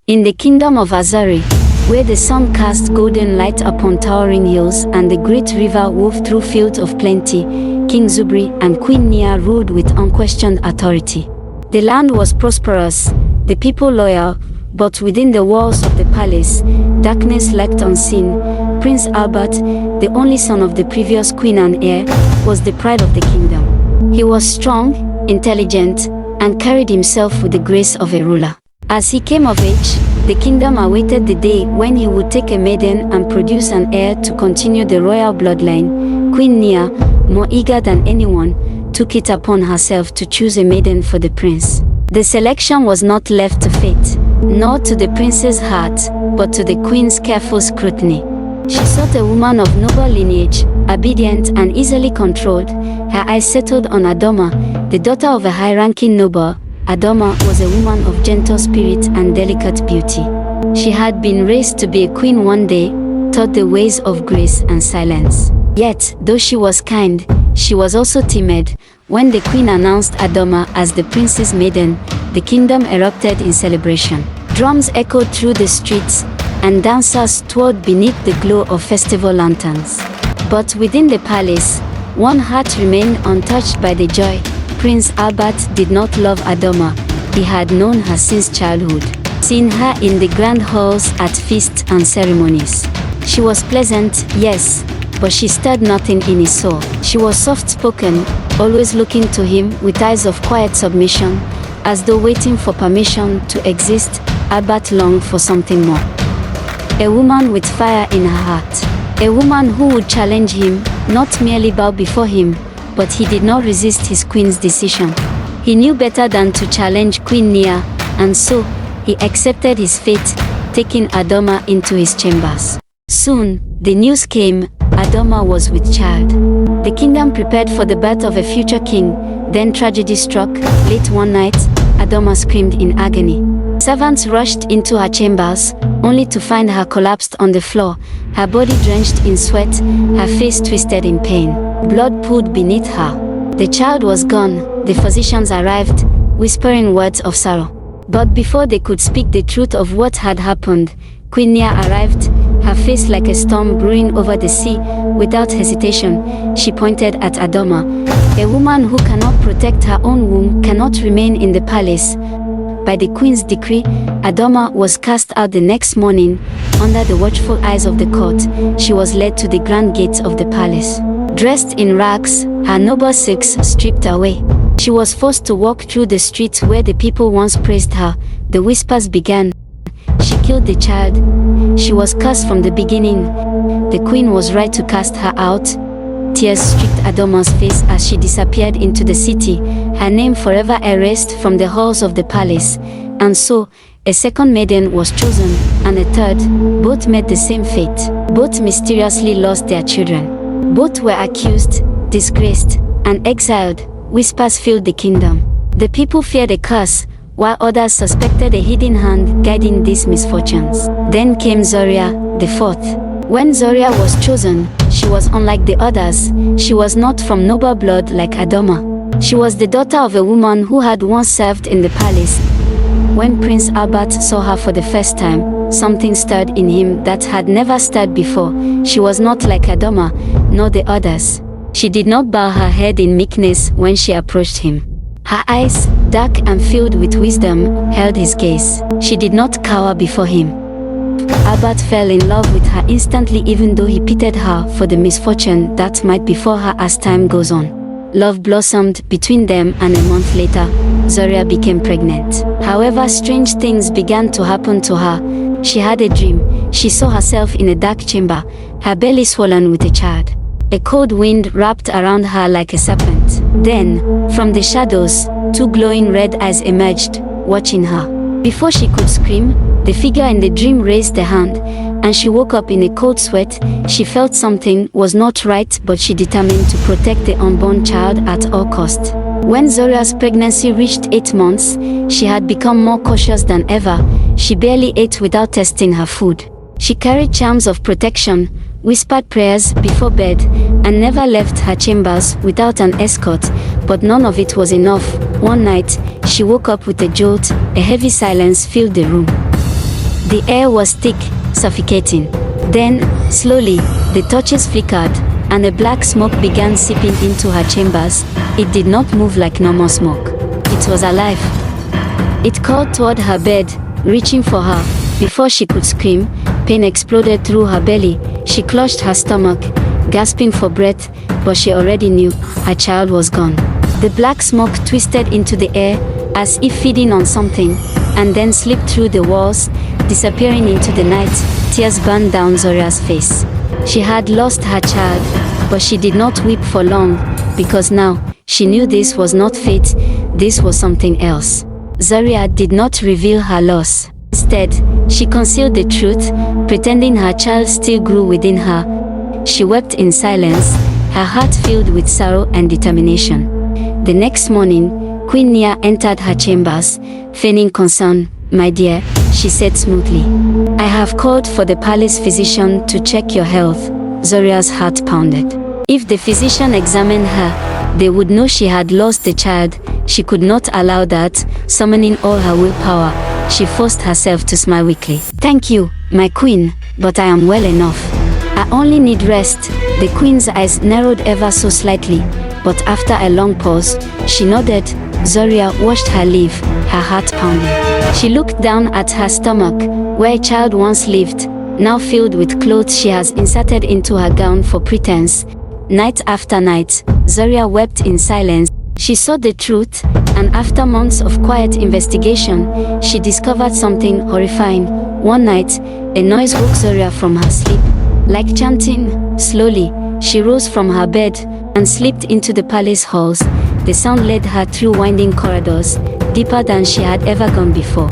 In the kingdom of Azari, where the sun cast golden light upon towering hills and the great river wove through fields of plenty, King Zubri and Queen Nia ruled with unquestioned authority. The land was prosperous, the people loyal, but within the walls of the palace, darkness lurked unseen. Prince Albert, the only son of the previous queen and heir, was the pride of the kingdom. He was strong, intelligent, and carried himself with the grace of a ruler. As he came of age, the kingdom awaited the day when he would take a maiden and produce an heir to continue the royal bloodline. Queen Nia, more eager than anyone, took it upon herself to choose a maiden for the prince. The selection was not left to fate, nor to the prince's heart, but to the queen's careful scrutiny. She sought a woman of noble lineage, obedient and easily controlled. Her eyes settled on Adoma, the daughter of a high-ranking noble. Adoma was a woman of gentle spirit and delicate beauty. She had been raised to be a queen one day, taught the ways of grace and silence. Yet, though she was kind, she was also timid. When the queen announced Adoma as the prince's maiden, the kingdom erupted in celebration. Drums echoed through the streets, and dancers twirled beneath the glow of festival lanterns. But within the palace, one heart remained untouched by the joy. Prince Albert did not love Adoma. He had known her since childhood, seen her in the grand halls at feasts and ceremonies. She was pleasant, yes, but she stirred nothing in his soul. She was soft-spoken, always looking to him with eyes of quiet submission, as though waiting for permission to exist. Albert longed for something more. A woman with fire in her heart. A woman who would challenge him, not merely bow before him. But he did not resist his queen's decision. He knew better than to challenge Queen Nia, and so, he accepted his fate, taking Adoma into his chambers. Soon, the news came, Adoma was with child. The kingdom prepared for the birth of a future king. Then tragedy struck. Late one night, Adoma screamed in agony. Servants rushed into her chambers, only to find her collapsed on the floor, her body drenched in sweat, her face twisted in pain. Blood pooled beneath her. The child was gone. The physicians arrived, whispering words of sorrow. But before they could speak the truth of what had happened, Queen Nia arrived, her face like a storm brewing over the sea. Without hesitation, she pointed at Adoma. A woman who cannot protect her own womb cannot remain in the palace. By the queen's decree, Adoma was cast out the next morning. Under the watchful eyes of the court, she was led to the grand gates of the palace. Dressed in rags, her noble silks stripped away, she was forced to walk through the streets where the people once praised her. The whispers began. She killed the child. She was cursed from the beginning. The queen was right to cast her out. Tears streaked Adoma's face as she disappeared into the city, her name forever erased from the halls of the palace. And so, a second maiden was chosen, and a third. Both met the same fate. Both mysteriously lost their children. Both were accused, disgraced, and exiled. Whispers filled the kingdom. The people feared a curse, while others suspected a hidden hand guiding these misfortunes. Then came Zoria, the fourth. When Zoria was chosen, she was unlike the others. She was not from noble blood like Adoma. She was the daughter of a woman who had once served in the palace. When Prince Albert saw her for the first time, something stirred in him that had never stirred before. She was not like Adoma, nor the others. She did not bow her head in meekness when she approached him. Her eyes, dark and filled with wisdom, held his gaze. She did not cower before him. Albert fell in love with her instantly, even though he pitied her for the misfortune that might befall her as time goes on. Love blossomed between them, and a month later, Zoria became pregnant. However, strange things began to happen to her. She had a dream. She saw herself in a dark chamber, her belly swollen with a child. A cold wind wrapped around her like a serpent. Then, from the shadows, two glowing red eyes emerged, watching her. Before she could scream, the figure in the dream raised a hand, and she woke up in a cold sweat. She felt something was not right, but she determined to protect the unborn child at all cost. When Zoria's pregnancy reached 8 months, she had become more cautious than ever. She barely ate without testing her food. She carried charms of protection, whispered prayers before bed, and never left her chambers without an escort. But none of it was enough. One night, she woke up with a jolt. A heavy silence filled the room. The air was thick, suffocating. Then, slowly, the torches flickered, and a black smoke began seeping into her chambers. It did not move like normal smoke. It was alive. It crawled toward her bed, reaching for her. Before she could scream, pain exploded through her belly. She clutched her stomach, gasping for breath, but she already knew her child was gone. The black smoke twisted into the air, as if feeding on something, and then slipped through the walls, disappearing into the night. Tears burned down Zoria's face. She had lost her child, but she did not weep for long, because now, she knew this was not fate, this was something else. Zoria did not reveal her loss. Instead, she concealed the truth, pretending her child still grew within her. She wept in silence, her heart filled with sorrow and determination. The next morning, Queen Nia entered her chambers, feigning concern. "My dear," she said smoothly, "I have called for the palace physician to check your health." Zoria's heart pounded. If the physician examined her, they would know she had lost the child. She could not allow that. Summoning all her willpower, she forced herself to smile weakly. "Thank you, my queen, but I am well enough. I only need rest." The queen's eyes narrowed ever so slightly, but after a long pause, she nodded. Zoria watched her leave, her heart pounding. She looked down at her stomach, where a child once lived, now filled with clothes she has inserted into her gown for pretense. Night after night, Zoria wept in silence. She saw the truth, and after months of quiet investigation, she discovered something horrifying. One night, a noise woke Zoria from her sleep. Like chanting, slowly, she rose from her bed and slipped into the palace halls. The sound led her through winding corridors, deeper than she had ever gone before.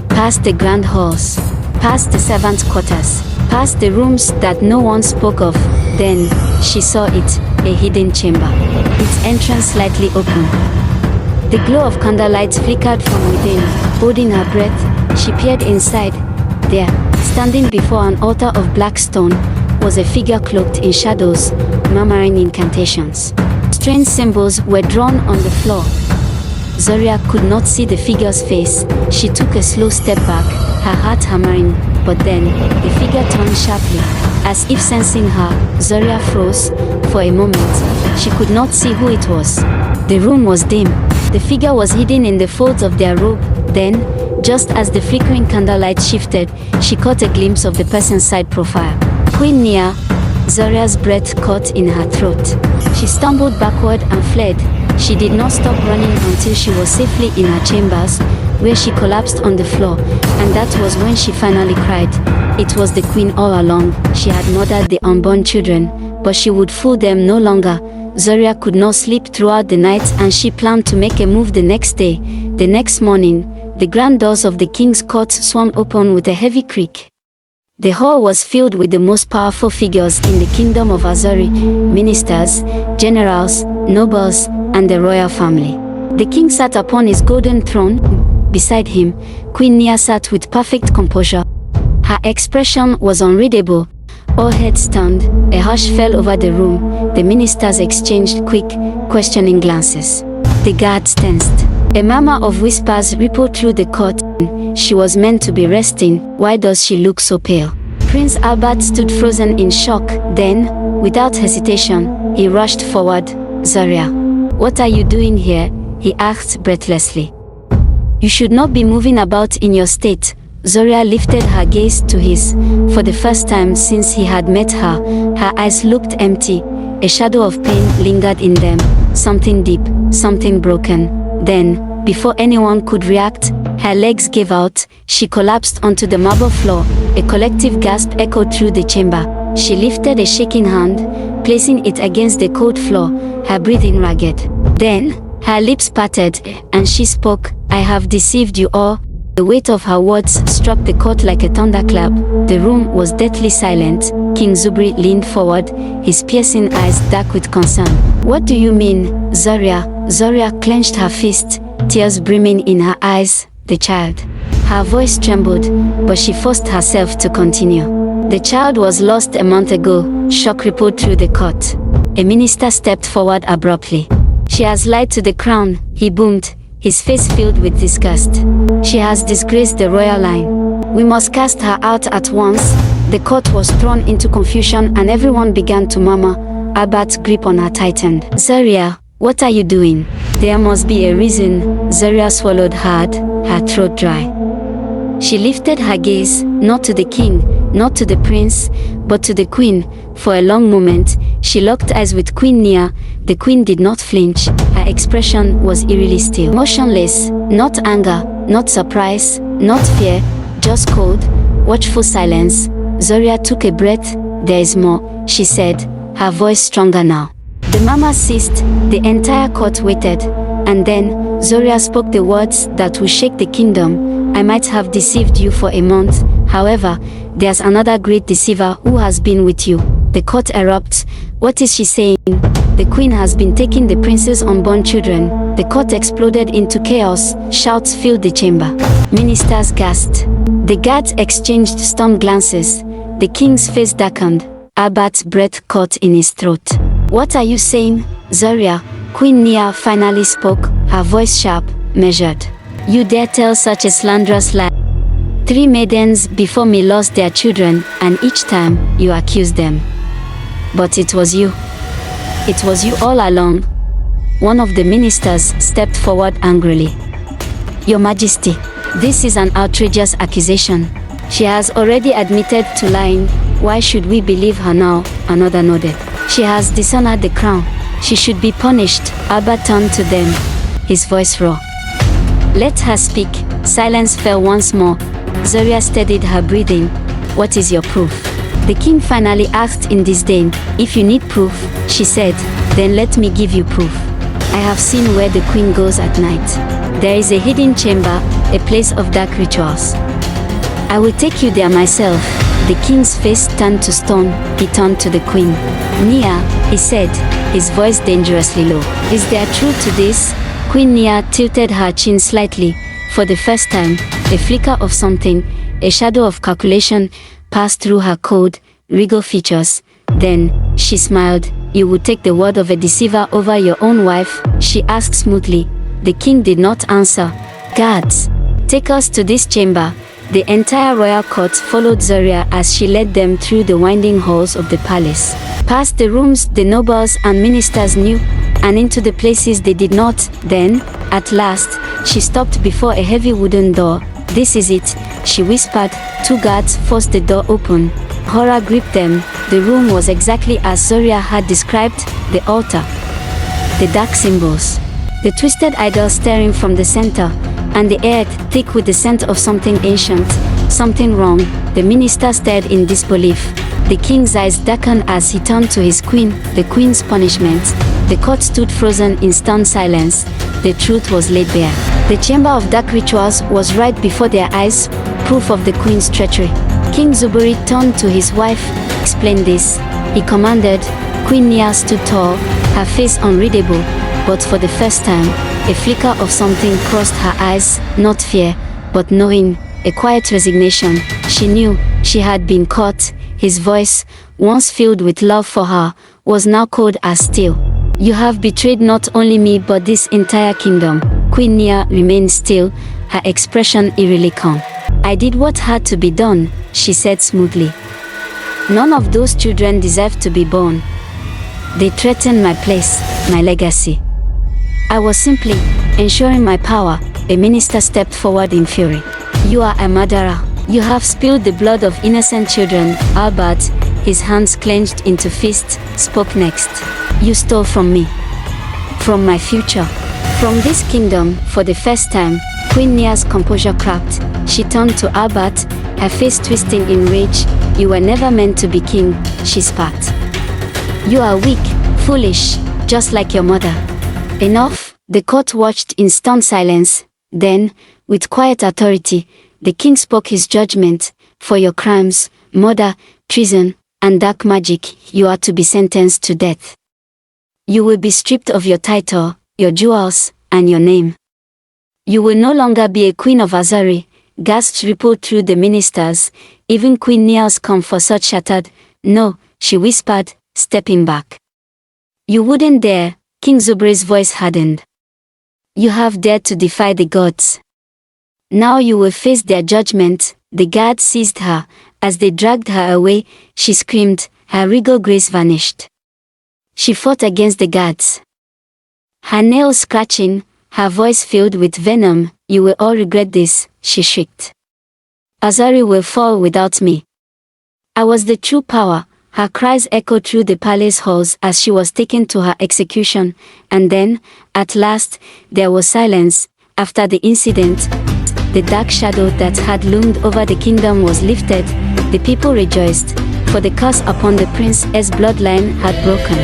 Past the grand halls, past the servants' quarters, past the rooms that no one spoke of. Then, she saw it, a hidden chamber, its entrance slightly open. The glow of candlelight flickered from within. Holding her breath, she peered inside. There, standing before an altar of black stone, was a figure cloaked in shadows, murmuring incantations. Strange symbols were drawn on the floor. Zoria could not see the figure's face. She took a slow step back, her heart hammering, but then, the figure turned sharply. As if sensing her, Zoria froze. For a moment, she could not see who it was. The room was dim. The figure was hidden in the folds of their robe. Then, just as the flickering candlelight shifted, she caught a glimpse of the person's side profile. Queen Nia. Zoria's breath caught in her throat. She stumbled backward and fled. She did not stop running until she was safely in her chambers, where she collapsed on the floor, and that was when she finally cried. It was the queen all along. She had murdered the unborn children, but she would fool them no longer. Zoria could not sleep throughout the night, and she planned to make a move the next day. The next morning, the grand doors of the king's court swung open with a heavy creak. The hall was filled with the most powerful figures in the kingdom of Azori, ministers, generals, nobles, and the royal family. The king sat upon his golden throne. Beside him, Queen Nia sat with perfect composure. Her expression was unreadable. All heads turned, a hush fell over the room. The ministers exchanged quick, questioning glances. The guards tensed. A murmur of whispers rippled through the court. She was meant to be resting. Why does she look so pale? Prince Albert stood frozen in shock. Then, without hesitation, he rushed forward. Zoria, what are you doing here? He asked breathlessly. You should not be moving about in your state. Zoria lifted her gaze to his. For the first time since he had met her, her eyes looked empty. A shadow of pain lingered in them. Something deep, something broken. Then, before anyone could react, her legs gave out. She collapsed onto the marble floor. A collective gasp echoed through the chamber. She lifted a shaking hand, placing it against the cold floor, her breathing ragged. Then, her lips parted, and she spoke. I have deceived you all. The weight of her words struck the court like a thunderclap. The room was deathly silent. King Zubri leaned forward, his piercing eyes dark with concern. What do you mean, Zoria? Zoria clenched her fist, tears brimming in her eyes. The child. Her voice trembled, but she forced herself to continue. The child was lost a month ago. Shock rippled through the court. A minister stepped forward abruptly. She has lied to the crown, he boomed, his face filled with disgust. She has disgraced the royal line. We must cast her out at once." The court was thrown into confusion and everyone began to murmur. Albert's grip on her tightened. "Zaria, what are you doing?" "There must be a reason." Zaria swallowed hard, her throat dry. She lifted her gaze, not to the king, not to the prince, but to the queen. For a long moment, she locked eyes with Queen Nia. The queen did not flinch. Her expression was eerily still. Motionless, not anger, not surprise, not fear, just cold, watchful silence. Zaria took a breath. "There is more," she said, her voice stronger now. The murmur ceased. The entire court waited. And then, Zaria spoke the words that will shake the kingdom. "I might have deceived you for a month. However, there's another great deceiver who has been with you." The court erupts. What is she saying? The queen has been taking the prince's unborn children. The court exploded into chaos. Shouts filled the chamber. Ministers gasped. The guards exchanged stunned glances. The king's face darkened. Albert's breath caught in his throat. "What are you saying, Zaria?" Queen Nia finally spoke, her voice sharp, measured. "You dare tell such a slanderous lie? 3 maidens before me lost their children, and each time you accused them. But it was you. It was you all along." One of the ministers stepped forward angrily. "Your Majesty, this is an outrageous accusation. She has already admitted to lying. Why should we believe her now?" Another nodded. "She has dishonored the crown. She should be punished." Albert turned to them, his voice raw. "Let her speak." Silence fell once more. Zaria steadied her breathing. "What is your proof?" The king finally asked in disdain. "If you need proof," she said, "then let me give you proof. I have seen where the queen goes at night. There is a hidden chamber, a place of dark rituals. I will take you there myself." The king's face turned to stone. He turned to the queen. "Nia," he said, his voice dangerously low. "Is there truth to this?" Queen Nia tilted her chin slightly. For the first time, a flicker of something, a shadow of calculation, passed through her cold, regal features. Then, she smiled. "You would take the word of a deceiver over your own wife?" she asked smoothly. The king did not answer. "Guards, take us to this chamber." The entire royal court followed Zaria as she led them through the winding halls of the palace. Past the rooms the nobles and ministers knew, and into the places they did not. Then, at last, she stopped before a heavy wooden door. "This is it," she whispered. 2 guards forced the door open. Horror gripped them. The room was exactly as Zaria had described. The altar, the dark symbols, the twisted idol staring from the center, and the air thick with the scent of something ancient, something wrong. The minister stared in disbelief. The king's eyes darkened as he turned to his queen. The queen's punishment. The court stood frozen in stunned silence. The truth was laid bare. The chamber of dark rituals was right before their eyes, proof of the queen's treachery. King Zuberi turned to his wife. "Explain this," he commanded. Queen Nia stood tall, her face unreadable, but for the first time, a flicker of something crossed her eyes, not fear, but knowing, a quiet resignation. She knew she had been caught. His voice, once filled with love for her, was now cold as steel. "You have betrayed not only me but this entire kingdom." Queen Nia remained still, her expression eerily calm. "I did what had to be done," she said smoothly. "None of those children deserved to be born. They threatened my place, my legacy. I was simply ensuring my power." A minister stepped forward in fury. "You are a murderer. You have spilled the blood of innocent children." Albert, his hands clenched into fists, spoke next. "You stole from me. From my future. From this kingdom." For the first time, Queen Nia's composure cracked. She turned to Albert, her face twisting in rage. "You were never meant to be king," she spat. "You are weak, foolish, just like your mother." "Enough." The court watched in stunned silence. Then, with quiet authority, the king spoke his judgment. "For your crimes, murder, treason, and dark magic, you are to be sentenced to death. You will be stripped of your title, your jewels, and your name. You will no longer be a queen of Azari." Gasps rippled through the ministers. Even Queen Nia's comfort shattered. "No," she whispered, stepping back. "You wouldn't dare." King Zuberi's voice hardened. "You have dared to defy the gods. Now you will face their judgment." the guards seized her. As they dragged her away, she screamed, her regal grace vanished. She fought against the guards, her nails scratching, her voice filled with venom. "You will all regret this," she shrieked. "Azari will fall without me. I was the true power." Her cries echoed through the palace halls as she was taken to her execution, and then, at last, there was silence. After the incident, the dark shadow that had loomed over the kingdom was lifted. The people rejoiced, for the curse upon the prince's bloodline had broken.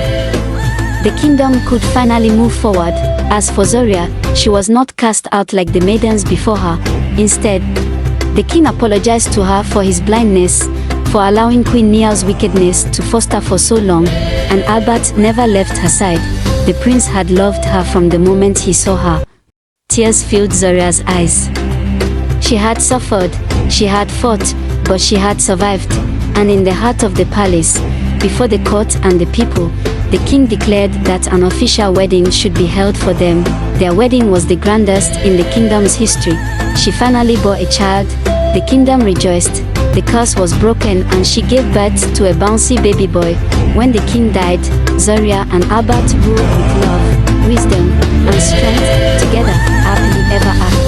The kingdom could finally move forward. As for Zoria, she was not cast out like the maidens before her. Instead, the king apologized to her for his blindness, for allowing Queen Nia's wickedness to foster for so long, and Albert never left her side. The prince had loved her from the moment he saw her. Tears filled Zoria's eyes. She had suffered, she had fought, but she had survived. And in the heart of the palace, before the court and the people, the king declared that an official wedding should be held for them. Their wedding was the grandest in the kingdom's history. She finally bore a child. The kingdom rejoiced. The curse was broken and she gave birth to a bouncy baby boy. When the king died, Zoria and Albert ruled with love, wisdom, and strength, together, happily ever after.